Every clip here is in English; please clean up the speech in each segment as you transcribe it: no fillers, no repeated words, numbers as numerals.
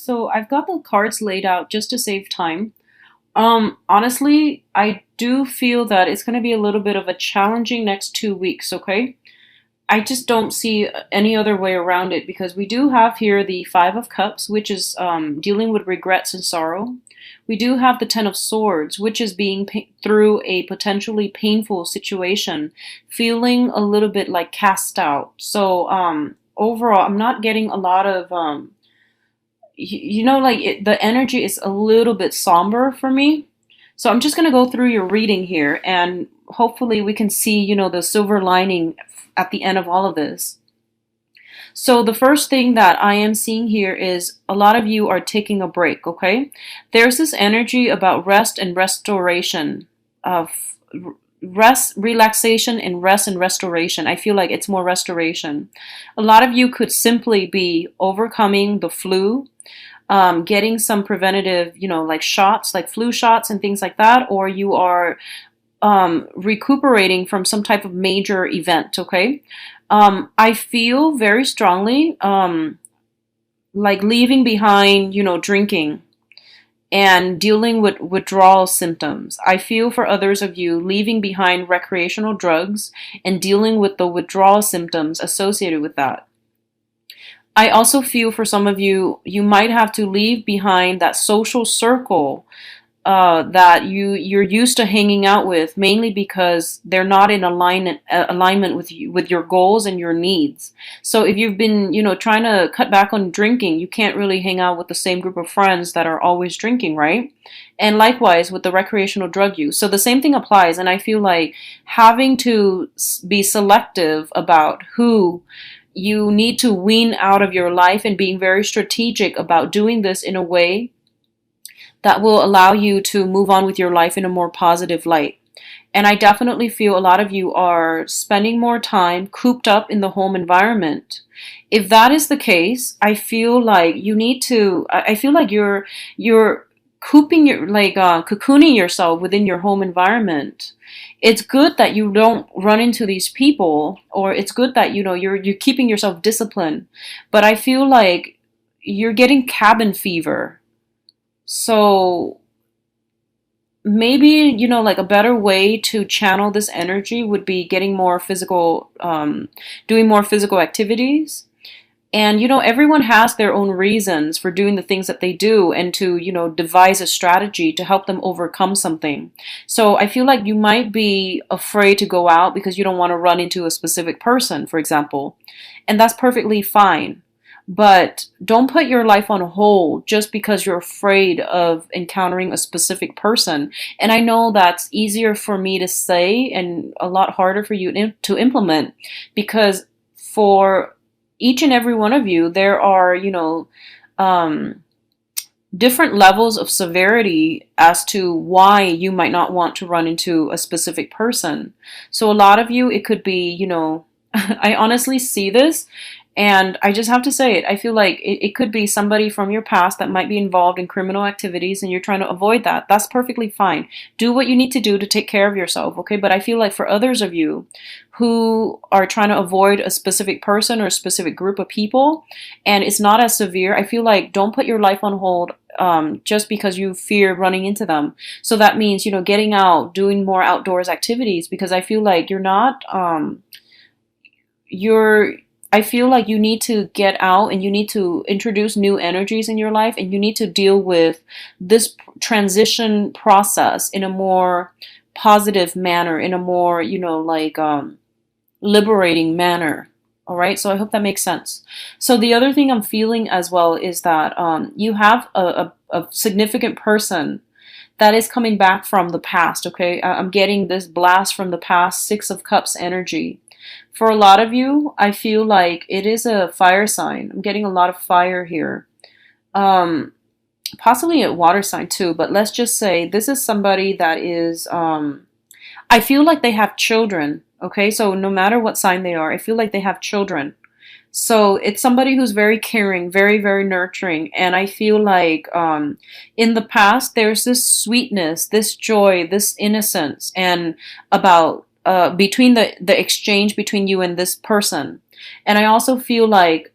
So I've got the cards laid out just to save time. Honestly, I do feel that it's going to be a little bit of a challenging next 2 weeks, okay? I just don't see any other way around it because we do have here the Five of Cups, which is dealing with regrets and sorrow. We do have the Ten of Swords, which is being through a potentially painful situation, feeling a little bit like cast out. So, overall, I'm not getting a lot of the energy is a little bit somber for me. So I'm just going to go through your reading here and hopefully we can see, the silver lining at the end of all of this. So the first thing that I am seeing here is a lot of you are taking a break, okay? There's this energy about rest and restoration, of rest, relaxation, and rest and restoration. I feel like it's more restoration. A lot of you could simply be overcoming the flu, getting some preventative, like shots, like flu shots and things like that, or you are recuperating from some type of major event, okay? I feel very strongly like leaving behind, drinking and dealing with withdrawal symptoms. I feel for others of you leaving behind recreational drugs and dealing with the withdrawal symptoms associated with that. I also feel for some of you, you might have to leave behind that social circle that you're used to hanging out with, mainly because they're not in alignment with you, with your goals and your needs. So if you've been, trying to cut back on drinking, you can't really hang out with the same group of friends that are always drinking, right? And likewise with the recreational drug use. So the same thing applies, and I feel like having to be selective about who you need to wean out of your life and being very strategic about doing this in a way that will allow you to move on with your life in a more positive light. And I definitely feel a lot of you are spending more time cooped up in the home environment. If that is the case, I feel like you need to, I feel like you're cooping your, like cocooning yourself within your home environment. It's good that you don't run into these people, or it's good that, you're keeping yourself disciplined. But I feel like you're getting cabin fever. So maybe, like a better way to channel this energy would be getting more physical, doing more physical activities. And, everyone has their own reasons for doing the things that they do and to, devise a strategy to help them overcome something. So I feel like you might be afraid to go out because you don't want to run into a specific person, for example. And that's perfectly fine. But don't put your life on hold just because you're afraid of encountering a specific person. And I know that's easier for me to say and a lot harder for you to implement, because for each and every one of you, there are, different levels of severity as to why you might not want to run into a specific person. So a lot of you, it could be, I honestly see this, and I just have to say it. I feel like it could be somebody from your past that might be involved in criminal activities and you're trying to avoid that. That's perfectly fine. Do what you need to do to take care of yourself, okay? But I feel like for others of you who are trying to avoid a specific person or a specific group of people, and it's not as severe, I feel like don't put your life on hold just because you fear running into them. So that means, getting out, doing more outdoors activities, because I feel like you're not, you're, I feel like you need to get out and you need to introduce new energies in your life, and you need to deal with this transition process in a more positive manner, in a more, liberating manner. All right. So I hope that makes sense. So the other thing I'm feeling as well is that you have a significant person that is coming back from the past. Okay. I'm getting this blast from the past, Six of Cups energy. For a lot of you, I feel like it is a fire sign. I'm getting a lot of fire here. Possibly a water sign too, but let's just say this is somebody that is, I feel like they have children. Okay, so no matter what sign they are, I feel like they have children. So it's somebody who's very caring, very, very nurturing. And I feel like in the past, there's this sweetness, this joy, this innocence, and about between the exchange between you and this person. And I also feel like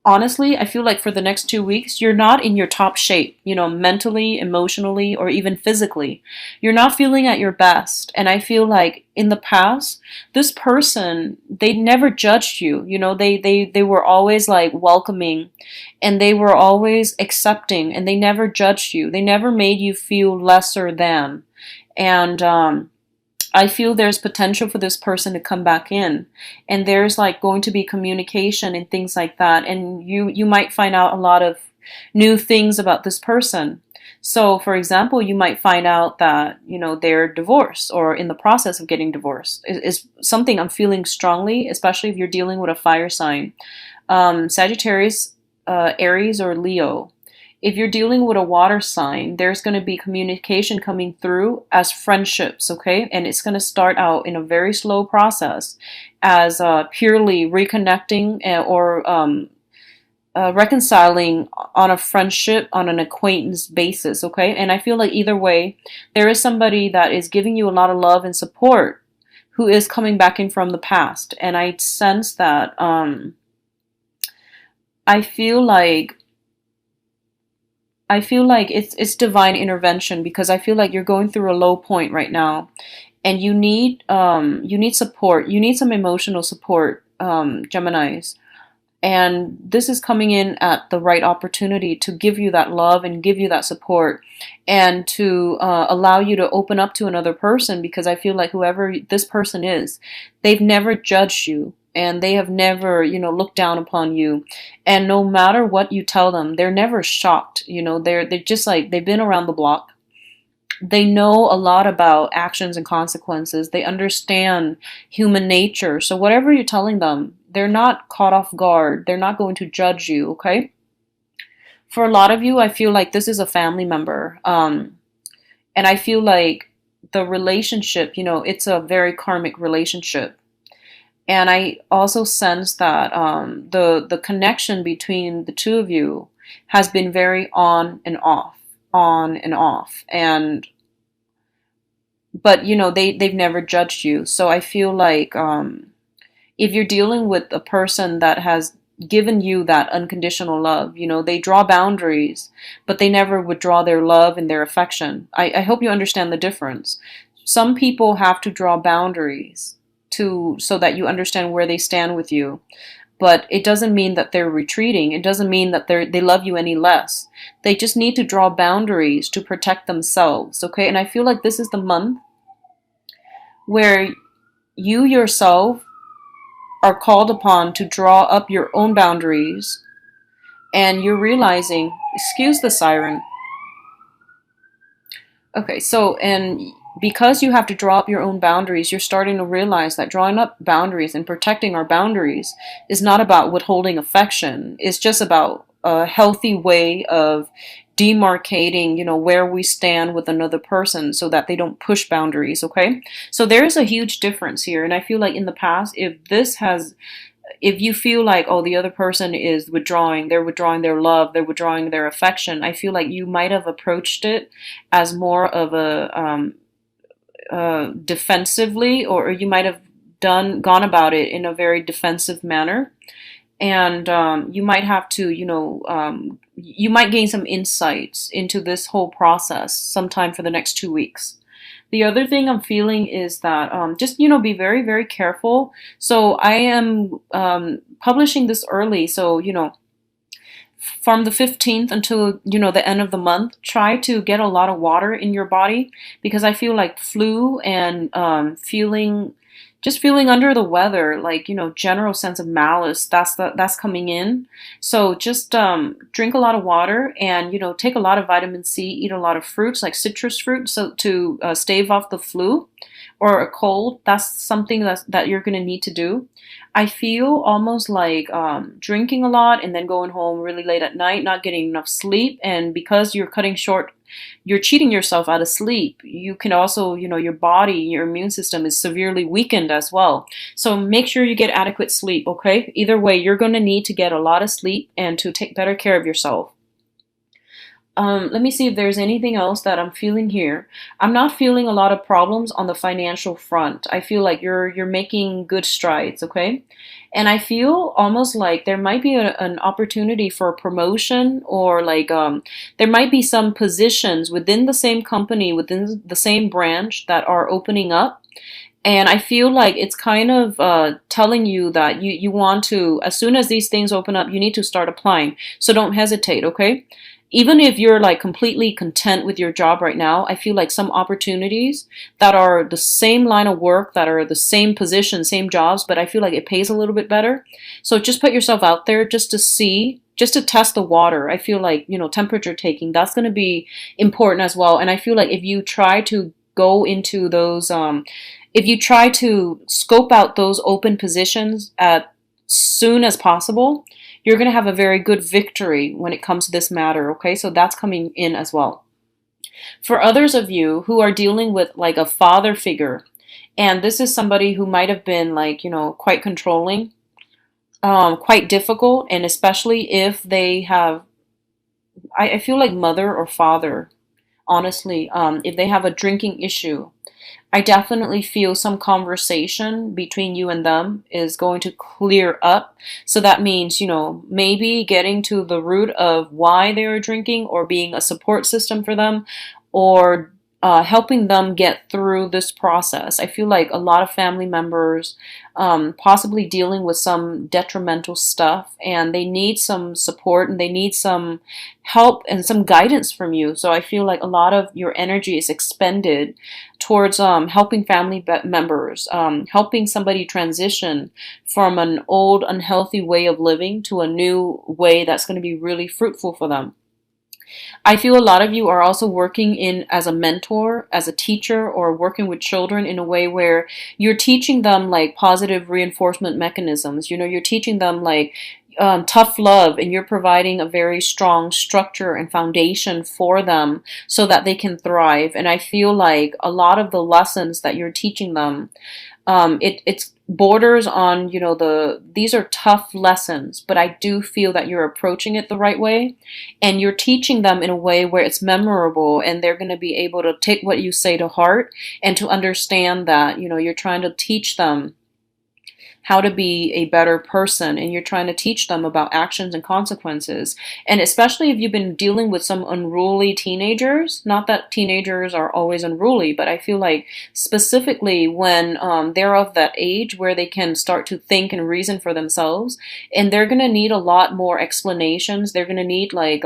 honestly, I feel like for the next 2 weeks, you're not in your top shape, mentally, emotionally, or even physically. You're not feeling at your best. And I feel like in the past, this person, they never judged you. They were always like welcoming, and they were always accepting, and they never judged you. They never made you feel lesser than. And I feel there's potential for this person to come back in, and there's like going to be communication and things like that, and you might find out a lot of new things about this person. So for example, you might find out that they're divorced or in the process of getting divorced is something I'm feeling strongly, especially if you're dealing with a fire sign. Sagittarius, Aries, or Leo. If you're dealing with a water sign, there's going to be communication coming through as friendships, okay? And it's going to start out in a very slow process as purely reconnecting or reconciling on a friendship, on an acquaintance basis, okay? And I feel like either way, there is somebody that is giving you a lot of love and support who is coming back in from the past. And I sense that I feel like it's divine intervention, because I feel like you're going through a low point right now, and you need support. You need some emotional support, Geminis. And this is coming in at the right opportunity to give you that love and give you that support, and to allow you to open up to another person, because I feel like whoever this person is, they've never judged you, and they have never, looked down upon you. And no matter what you tell them, they're never shocked. They're just like, they've been around the block. They know a lot about actions and consequences. They understand human nature. So whatever you're telling them, they're not caught off guard. They're not going to judge you, okay? For a lot of you, I feel like this is a family member. And I feel like the relationship, it's a very karmic relationship. And I also sense that the connection between the two of you has been very on and off, on and off. And but they've never judged you. So I feel like if you're dealing with a person that has given you that unconditional love, they draw boundaries, but they never withdraw their love and their affection. I hope you understand the difference. Some people have to draw boundaries so that you understand where they stand with you. But it doesn't mean that they're retreating. It doesn't mean that they love you any less. They just need to draw boundaries to protect themselves, okay? And I feel like this is the month where you yourself are called upon to draw up your own boundaries, and you're realizing, excuse the siren. Okay, so, and because you have to draw up your own boundaries, you're starting to realize that drawing up boundaries and protecting our boundaries is not about withholding affection. It's just about a healthy way of demarcating, where we stand with another person so that they don't push boundaries, okay? So there's a huge difference here. And I feel like in the past, if you feel like, oh, the other person is withdrawing, they're withdrawing their love, they're withdrawing their affection, I feel like you might have approached it as more of a defensively, or you might have gone about it in a very defensive manner. And you might have to, you might gain some insights into this whole process sometime for the next 2 weeks. The other thing I'm feeling is that just, be very, very careful. So I am publishing this early. So, from the 15th until, the end of the month, try to get a lot of water in your body, because I feel like flu and feeling under the weather, like, general sense of malice, that's coming in. So just drink a lot of water, and, take a lot of vitamin C, eat a lot of fruits, like citrus fruit, so to stave off the flu or a cold. That's something that you're going to need to do. I feel almost like drinking a lot and then going home really late at night, not getting enough sleep. And because you're cheating yourself out of sleep. You can also, your body, your immune system is severely weakened as well. So make sure you get adequate sleep, okay? Either way, you're going to need to get a lot of sleep and to take better care of yourself. Let me see if there's anything else that I'm feeling here. I'm not feeling a lot of problems on the financial front. I feel like you're making good strides, okay? And I feel almost like there might be an opportunity for a promotion, or like there might be some positions within the same company, within the same branch that are opening up. And I feel like it's kind of telling you that you want to, as soon as these things open up, you need to start applying. So don't hesitate, okay? Even if you're like completely content with your job right now, I feel like some opportunities that are the same line of work, that are the same position, same jobs, but I feel like it pays a little bit better. So just put yourself out there just to see, just to test the water. I feel like, temperature taking, that's going to be important as well. And I feel like if you try to go into those, if you try to scope out those open positions as soon as possible, you're going to have a very good victory when it comes to this matter, okay? So that's coming in as well. For others of you who are dealing with like a father figure, and this is somebody who might have been like, quite controlling, quite difficult, and especially if they have, I feel like mother or father, honestly, if they have a drinking issue, I definitely feel some conversation between you and them is going to clear up. So that means, maybe getting to the root of why they are drinking, or being a support system for them, or helping them get through this process. I feel like a lot of family members possibly dealing with some detrimental stuff, and they need some support and they need some help and some guidance from you. So I feel like a lot of your energy is expended towards helping family members, helping somebody transition from an old unhealthy way of living to a new way that's going to be really fruitful for them. I feel a lot of you are also working in as a mentor, as a teacher, or working with children in a way where you're teaching them like positive reinforcement mechanisms. You're teaching them like tough love, and you're providing a very strong structure and foundation for them so that they can thrive. And I feel like a lot of the lessons that you're teaching them, it's borders on, these are tough lessons, but I do feel that you're approaching it the right way, and you're teaching them in a way where it's memorable, and they're going to be able to take what you say to heart, and to understand that, you're trying to teach them how to be a better person, and you're trying to teach them about actions and consequences. And especially if you've been dealing with some unruly teenagers, not that teenagers are always unruly, but I feel like specifically when they're of that age where they can start to think and reason for themselves, and they're going to need a lot more explanations. They're going to need like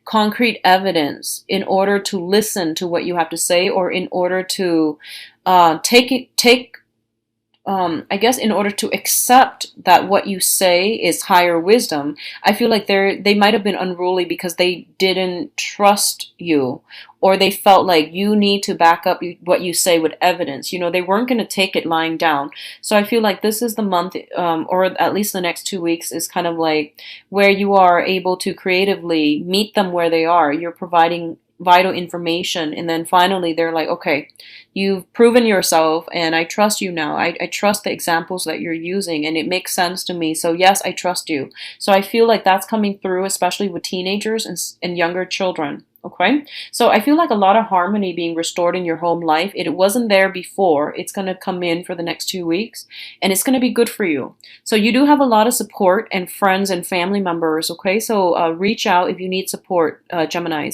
concrete evidence in order to listen to what you have to say, or in order to take I guess in order to accept that what you say is higher wisdom. I feel like they might have been unruly because they didn't trust you, or they felt like you need to back up what you say with evidence. They weren't going to take it lying down. So I feel like this is the month, or at least the next 2 weeks, is kind of like where you are able to creatively meet them where they are. You're providing vital information, and then finally they're like, okay, you've proven yourself and I trust you now. I trust the examples that you're using, and it makes sense to me, so yes, I trust you. So I feel like that's coming through, especially with teenagers and younger children. Okay, so I feel like a lot of harmony being restored in your home life. It wasn't there before. It's going to come in for the next 2 weeks, and it's going to be good for you. So you do have a lot of support and friends and family members. Okay, so reach out if you need support, Geminis.